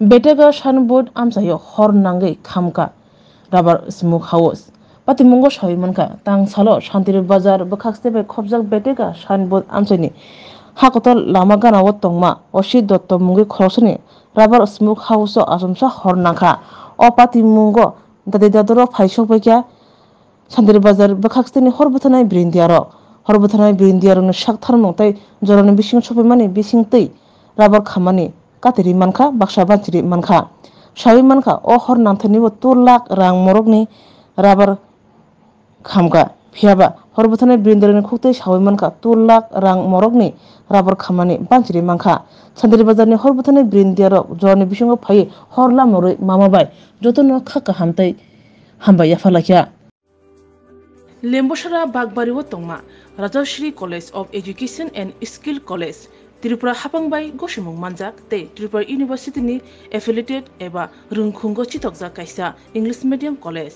Betega shanbod amsayo hor nangai khamka rubber smoke house pati mungo shaimanka tang salo shantiri bazar bakhaxtebe khobjak betega shanbod amsani hakotol lama gana wotongma oshi dotto mungi khorosni rubber smoke house asumsa hor nangkha o pati mungo dade dadoro phaisok bekya shantiri bazar bakhaxteni horbuthanai brindiaro horbuthanai brindiaro shak tharmong tai joroni bising chopemani bising tei rubber khamani kateri manka baksa bachiri manka shawi manka o hor nanthani bo 2 lakh rang morokni rubber khamka phiaba horbuthane brindarani khuktai shawi manka 2 lakh rang morokni rubber khamani bachiri manka Chandri bazarni horbuthane brindiaro jorni bisingo phai horla moroi mamabai jotono khaka hamtai hamba yafalakya Lembosara Bagbari Wotongma Rajashri College of Education and Skill College Tripura Hapangbai Goshimung Manjak te Tripura University ni affiliated eba Rungkhungo Chitokja kaisa English Medium College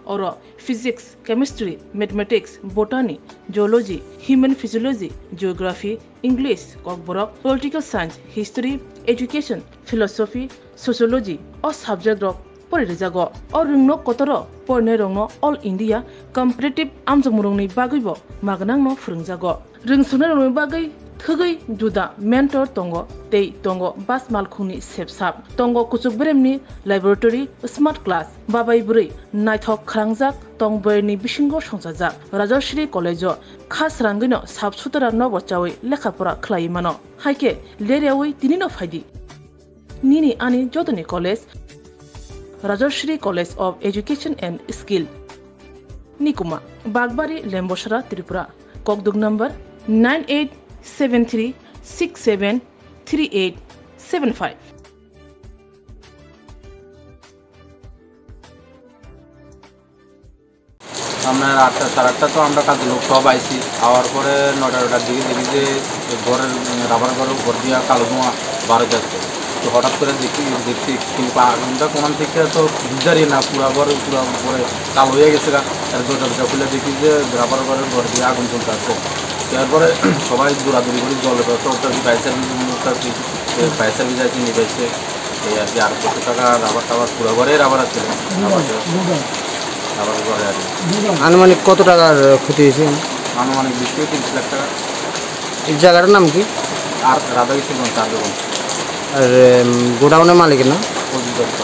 Oro Physics, Chemistry, Mathematics, Botany, Geology, Human Physiology, Geography, English, Kokborok, Political Science, History, Education, Philosophy, Sociology o subject of Porijago or Rungno Kotoro Pornerongno All India Competitive Amjamurongni Bagibo Magnangno Frungjago Rungsunarongni Bagai Thugai Juda Mentor Tongo Tei Tongo Bas Malkhuni Sepsap Tongo Kuchuk Bremni Laboratory Smart Class Babai Buri Naithok Krangjak Tongberni Bishingo Songsajak Rajashri College Khas Rangino Sabsutara Nobochawi Lekhapura Klaimano Haike Leriawi Tinino Faidi Nini Ani Jodoni College Rajashri College of Education and Skill Nikuma Bagbari Lembosara Tripura Kokdug number 9873673875 আমরা 8টা 8:30 তো আমরা কাজে লোক সব আইছি hour পরে 9টার দিকে দেখি যে ঘরের রাবার ঘরের উপর দিয়া কালো ধোঁয়া বাড়ে যাচ্ছে তো হঠাৎ করে দেখছি কিন্তু আগুনটা কোন থেকে তো বুঝারি না পুরো পরে কালো হয়ে গেছে আর দরজা খুলে দেখি যে রাবার ঘরের ঘর দিয়ে আগুন জ্বলতে আছে তারপরে সবাই দৌড়াদৌড়ি করে জলে তো ফায়ার সার্ভিস আছে নিয়ে যাচ্ছে এই আর কি আর কত টাকা রাবার টাবার পুরো ঘরে রাবার আছে রাবার ঘরে আর আনুমানিক কত টাকার ক্ষতি হয়েছে আনুমানিক 20 থেকে 30 লাখ টাকা এই জায়গাটার নাম কি আর রাধাকৃষ্ণ চার দোকান আর গোডাউনের মালিকের নাম অজিত দত্ত